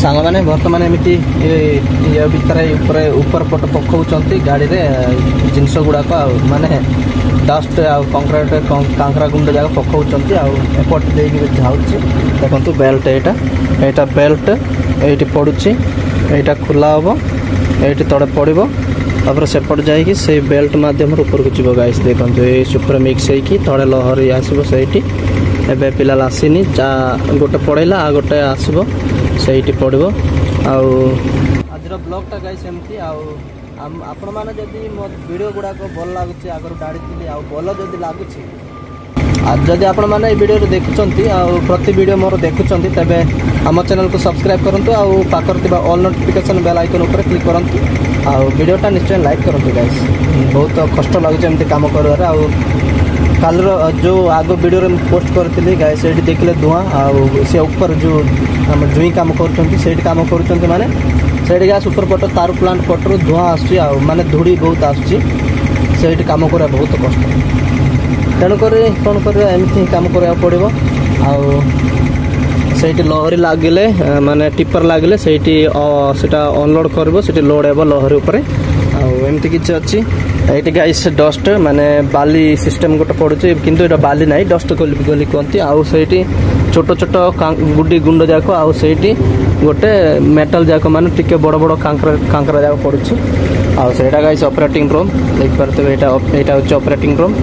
सांग मैंने बर्तमान एमती ये भितर ऊपर पट पकाउं गाड़ी में जिनस गुड़ाक माने डस्ट कंक्रीट कांकरा गुंड जाक पकाउं एपट देकी जाऊँगी देखो बेल्ट यहाँ बेल्ट ये पड़ुची यहाँ खोला हम ये तले पड़ो तापर सेपट जाकि से बेल्ट मध्यम ऊपर को जीव गाइस देखो ये सुपर मिक्स होगी तले लहरी आसो से एबे पिला आसीनी जा गोटे पड़ेला आ गोटे आसब से पड़ो आज ब्लॉगटा गाइस एमती आपण मैंने जदि मो वीडियो गुड़ाक भल लगुच आगर गाड़ी थी भल जदि लगुच जदि आपण मैंने वीडियो देखुं प्रति वीडियो मोर देखुं तेबे आम चैनल को सब्सक्राइब करूँ आउ पाखर ऑल नोटिफिकेशन बेल आइकन उपर क्लिक करूँ आउ वीडियोटा निश्चय लाइक करूँ गाइस बहुत कष्ट लगुच एमती काम कर काल जो आग वीडियो रे पोस्ट करती गाइस से देखले धुआं से ऊपर जो आम जुई काम कर काम कर माने से गैस ऊपर पट तार प्लांट पटर धुआं आसुची माने धूड़ी बहुत आसुची से काम करा बहुत कष्ट तेणुक कौन कर एमती काम करा पड़ो से लहरी लगिले माने टिपर लगिले से अनलोड कर लोड हे लहरी उपर एमती किसी अच्छी ये गाइस डस्ट माने बाली सिस्टम गोटे पड़ुचे किंतु ये बाली ना डस्ट गली कहती आउ से छोट छोट गुडी गुंड जाक आउ से गोटे मेटल जाक माने टिके बड़ बड़ कांकरा जाक पड़ुची आउ से गाइस ऑपरेटिंग रूम देख पारे यहाँ हूँ ऑपरेटिंग रूम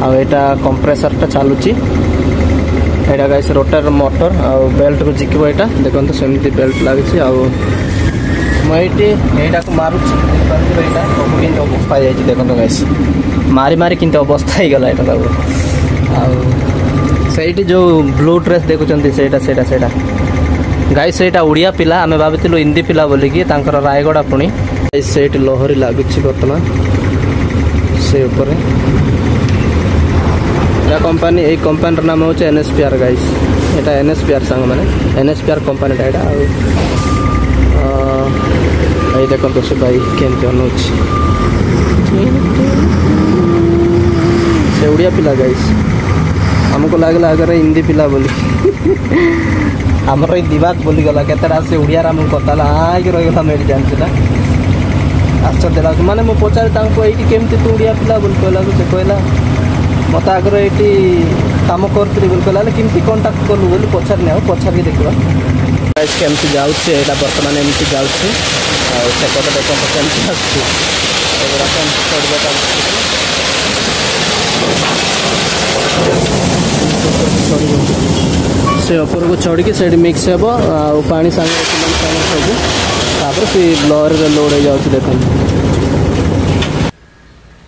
आटा कंप्रेसर टा चलुची यहाँ गाइस रोटर मोटर आउ बेल्ट को जिकब यहाँ देखो सेमती बेल्ट लगी मुझे यहाँ को मारुची अवस्था देखो गाइस मारी मारी किंतु अवस्था ही गला से जो ब्लू ड्रेस देखुं से गाइस से उड़िया पिला आम भाविलु हिंदी पिला बोलिकी रायगड़ा पुणी से लहरी लगुच बर्तमान से कंपानी यही कंपानी नाम हूँ NSPR गाइस यहाँ NSPR सांग मैंने NSPR कंपानी ये देखो तो से भाई केमती अनुच से उड़िया पिला गाइस आमको लगला अगर हिंदी पिला बोली आमर दिवाक बोली गला केतटा से उड़िया आमको कथा आगे रहीगला मेरी जानता आश्चर्य लगे माने मो पचारे ये केमती तू उड़िया पिला बोली कहला से कहला मत आगर ये कम करी बोली कहला केमती कंटाक्ट कलु बोली पचारे ना पचार देखा केमती जाऊँगी यहाँ बर्तमान एमती जाऊँगी सेपटे देखो केमती से ऊपर को चढ़ी से मिक्स हे पानी सांगे सब से लहरी लोड हो जाऊँ देख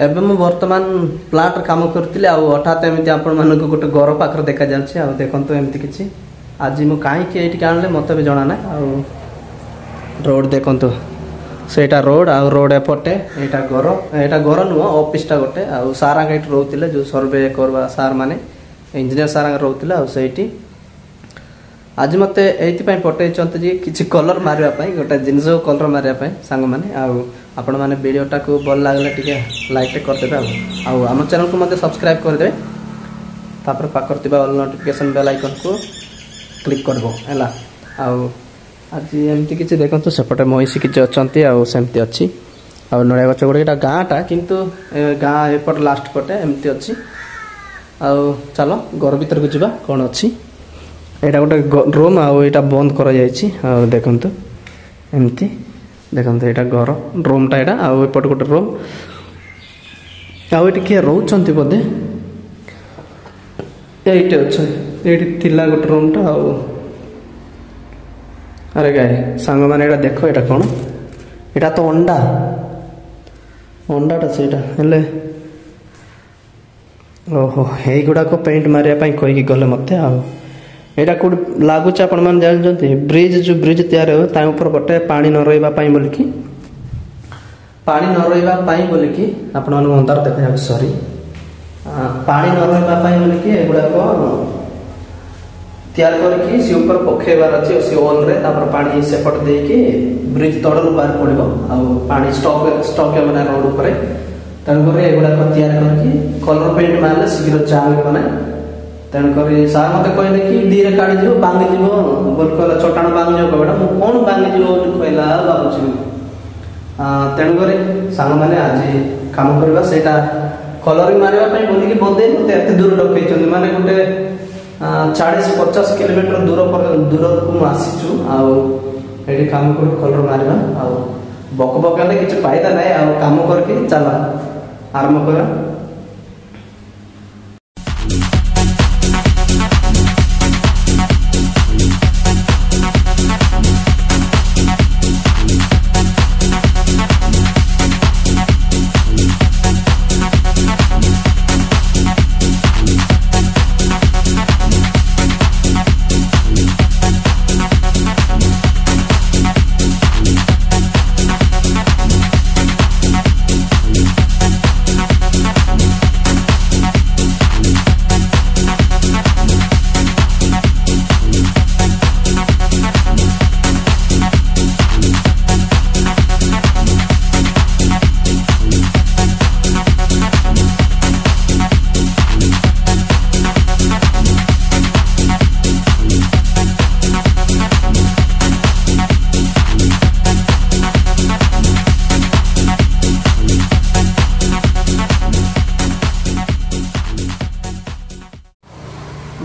एवं मु बर्तमान प्लांट काम करी हठात एमती आपण मानक गोटे घर पाखर देखा जाए देखो एमती किसी आज मु कहीं आणले मत भी जाना ना रोड देखो से रोड आ रोड एपटे यहाँ घर नुह ऑफिसटा गोटे सारा ये रोते जो सर्वे करवा सार माने इंजीनियर सारा रोते से आज मत ये पठे कि कलर मारवाई गोटे जिनस कलर मारवाई सांग मैंने आपण मैंने वीडियोटा को भल लगे टे लाइक करदे आम चैनल को मत सब्सक्राइब करदे तापर पाखर ऑल नोटिफिकेशन बेल आइकन को क्लिक करबो हैला आज एमती किसी देखो तो सेपटे महिषी किसी अच्छा सेमती अच्छी नड़िया गच गोटे यहाँ गाँटा किंतु गाँ एपट लास्ट पटे एमती अच्छी चलो घर भीतर को जीवा कौन अच्छी यहाँ गोटे रूम आईटा बंद कर देखु एमती देखो यहाँ घर रूमटा यहाँ आउट गोटे रूम आठ किए रोच बोधे ये अच्छे ये गोटे रूमटा अरे गाय सांग मैंने यहाँ देख यहाँ कौन यहाँ तो अंडाटा से ओहो यही गुड़ाक पेंट मारे कहीकि गले मत यहाँ कौट लगुच आपण मैंने जानते ब्रिज जो ब्रिज तैयार हो ऊपर पटे पानी न रही बोलिकी पानी न रही बोलिकी आपण अंधार देखा सॉरी पानी न रही बोलिकी एगुड़ाक तैयार करके सी ऊपर पखेबार अच्छे सी ओन रे पानी सेपट देके ब्रिज तड़ू बाहर पड़ो पानी स्टॉक मैंने रोड उपर तेणुक एगुड़ाक तैयार करके कलर पेंट मारे शीघ्र चाल मैंने तेणुक सार मत कहले कि दीरे काढ़ी भांगी बोल कहला चटाण भांगी कहटा मुझे कौन भांगी कहला भावुँ तेणुक सांग मैंने आज कम करवा से कलरिंग मारे बोलिकी बोधे मत एत दूर डकई माने गोटे 40-50 किलोमीटर दूर को आसीचु आठी कम कर कलर मारवा बक बकाले किसी फायदा ना कम करके चला आरंभ कर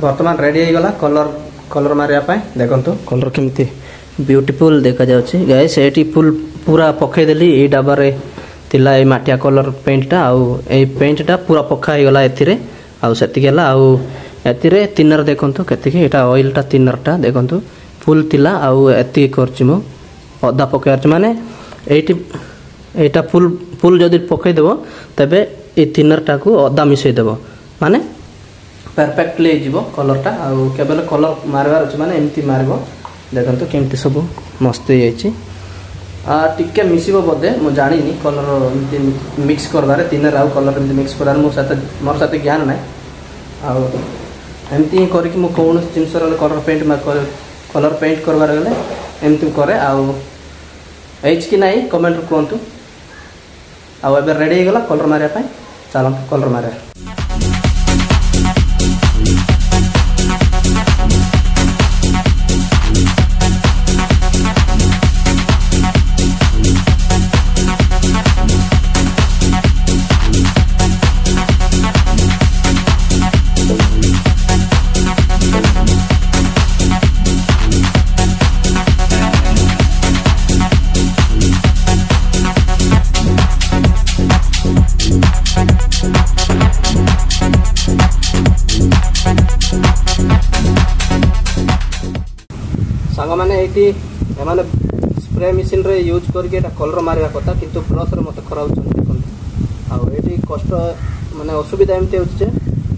बर्तमान रेडी हो गला कलर कलर मारिया देखो कलर केमती ब्यूटीफुल देखा जाउछि गाइस एटी फुल पूरा पकई देली ए डब्बा तिला ए माटिया कलर पेंटटा ए पेंटटा पूरा पका हो गला एथिरे सेतिक हला एतिरे तिनर देखंतु केतिक एटा ऑयलटा तिनरटा देखंतु फुल तिला एति करछि मो अदा पकायर माने एटी एटा फुल फुल जदि पकई देबो तबे ए तिनरटा को अदा मिसई देबो माने परफेक्टली जीवो कलरटा केवल कलर मारवार अछि माने एमती मारबो देखंतु केमती सब मस्त हो जाइछि टिके मिसिबो बोधे मु जानिनी कलर एमती मिक्स करबारे तीनर कलर एमती मिक्स करार मोर साथे ज्ञान नै एमती करके मु कोन जिंस कलर पेंट करबार गले एमती करे एच कि नाही कमेंट कहंतु एबे रेडी हो गला कलर मारिया पय चलो कलर मारिया सांग मैंने ये स्प्रे मशीन रे यूज करके कलर मारिया कथा किंतु ब्रश रे मत खराब ये कष्ट माने असुविधा एमती हो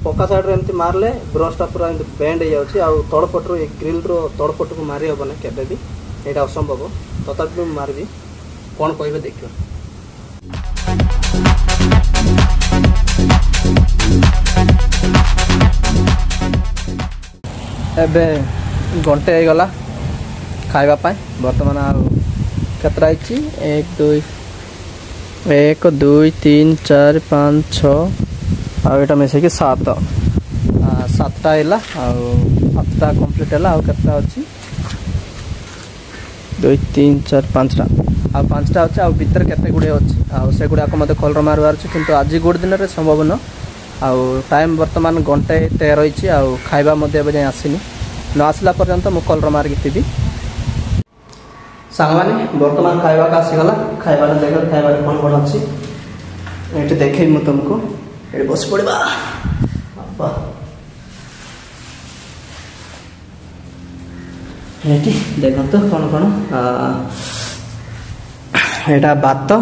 पक्का साइड रे एमती मारले ब्रशटा पूरा बेंड हो जाउछि तड़पटू ग्रिल रो तड़पट को मारी हेबना केबे भी ये असंभव तथापि मारबी कौन कहे देखियो एबे घंटे हो गला खाइबा पाए बर्तमान केतरा आइछि 1 2 3 4 5 6 आटा मिसे कि 7टा है 7टा कंप्लीट है केतरा अच्छी 2 3 4 5टा पांचटा अच्छे भीतर केते गुड़े अच्छी से गुड़ाक मत कलर मारवार अच्छे किंतु आज गोटे दिन में संभव न टाइम बर्तमान घंटे 13 रही खाइबा जाए आसनी न आसला पर्यंत मु कलर मारिकी थी सांग मैंने बर्तमान खाइबा का आसीगला खाइबा देख खाइबा कौन कौन अच्छी ये देखे मु तुमको ये बस पड़ा ये देख तो कौन कौन यहाँ भात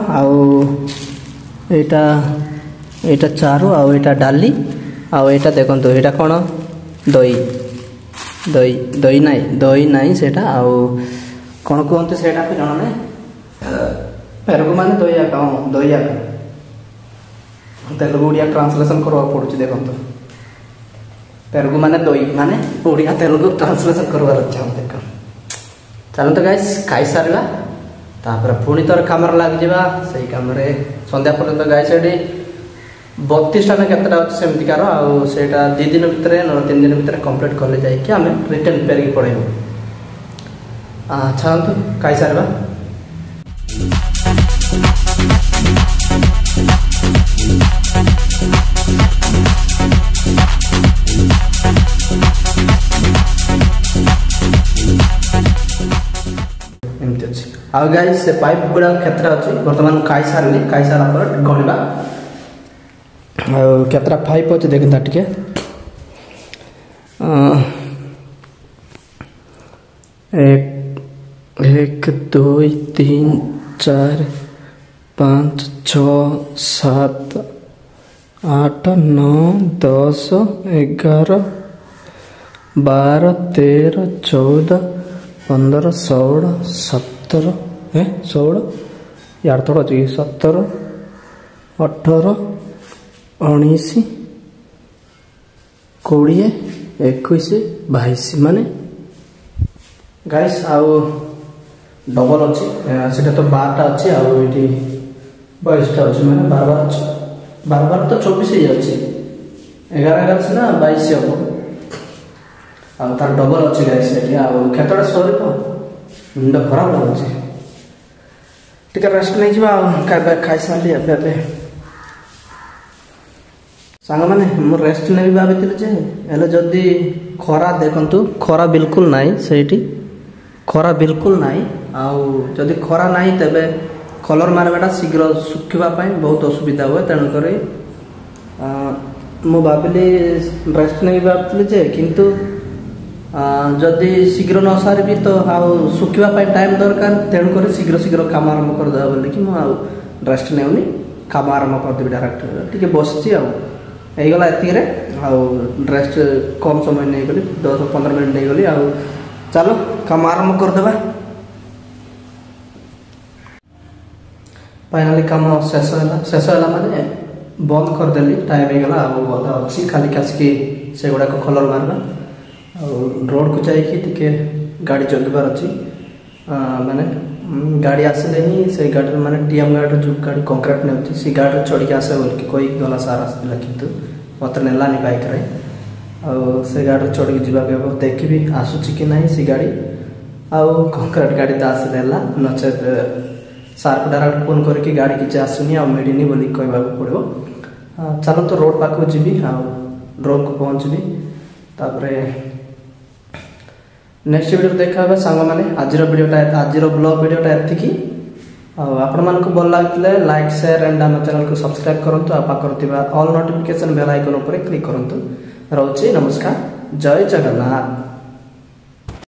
आटा चारू आटा डाली आटा देखो यहाँ कौन दही दही दही नाई से कौन कहते से जाना ना पेरगु मान दही आका दही आका तेलुगु ओडिया ट्रांसलेशन करवा पड़ुछि देखो पेरगु माने दही माने ओडिया तेलुगु ट्रांसलेशन करवार अच्छा देख चलो तो गाइस खाई सारा तापर पुणी तोर काम लग जा से कम संध्या पर्यंत गाइस 32टा ना केतटा अछि सेमतिकार आ सेटा 2 दिन भितर न 3 दिन भितर कंप्लीट करले जाय कि हमें रिटर्न पेयर की पड़ेबो अच्छा तो काई सारबा एमती अछि आ गाइस से पाइप गुडा केतरा अछि वर्तमान काई सारा पर गणिबा केतरा पाइप अछि देखता टिके 1 2 3 4 5 6 7 8 9 10 11 12 13 14 15 16 17 16 यार थोड़ा चाहिए 17 18 19 20 21 22 माने गाइस आउ डबल अच्छी सेटा तो 12टा अच्छी आउ एटी 22टा अच्छी माने 12 तो 24 ही अच्छी 11 से ना 22 हम आ तार डबल अच्छी गाइस एटी आउ केतटा सरी तो मुंड खराब लागुଛି टिका रेस्ट नहीं जिबा खाई साली अबे सांग माने मो रेस्ट नहीं भाबितिले जे एले जदी खरा देखंतु खरा बिल्कुल नाही सेठी खरा बिल्कुल नाही आउ जदी खरा नाही तबे कलर मारबाटा शीघ्र सुखिबा पई बहुत असुविधा होय तन करे मो भाबिले रेस्ट नहीं भाबितिले जे किंतु जदी शीघ्र न सारबी तो आउ सुखिबा पई टाइम दरकार तन करे शीघ्र काम आरंभ कर दबा बोले कि मो आउ रेस्ट नेउनी काम आरंभ कर देबी डायरेक्ट ठीक बसची आउ गला एतिरे आउ रेस्ट कम समय नहीं गली 10-15 मिनट नहीं गली आउ चलो काम आरंभ कर देबा फाइनली काम शेष होला माने बंद कर देली टाइम हे गला आउ बंद अछि खाली कासकी से गुडा को कलर मारबा आउ रोड को जाई कि टिके गाड़ी जगबार अछि माने गाड़ी आसले ही से गाड़ी माने टीएम गाड़ी जो गाड़ी कंक्रीट ने होती सी गाड़ी चढ़ के आसे बोल के कोई गला सारा आसला किंतु मत नेलानी बाइक रे आ से गाड़ी चढ़ के जीवा के देखबी आसुची कि नहीं सी गाड़ी आ कंक्रीट गाड़ी तो आसलेला नचे सार डायरेक्ट फोन करके गाड़ी किछ आसुनी आ मेडिनी बोली कहबा पड़ो चलो तो रोड पाखो जीबी आ ड्रोन को पहुंचबी तापरे नेक्स्ट वीडियो देखा सांग माने आजिर ब्लॉग वीडियोटा एतिकी आपण मानक भल लागले लाइक शेयर एंड आम चैनल को सब्सक्राइब करंतु आ पाकर ऑल नोटिफिकेशन बेल आइकन ऊपर क्लिक करंतु रहउची नमस्कार जय जगन्नाथ।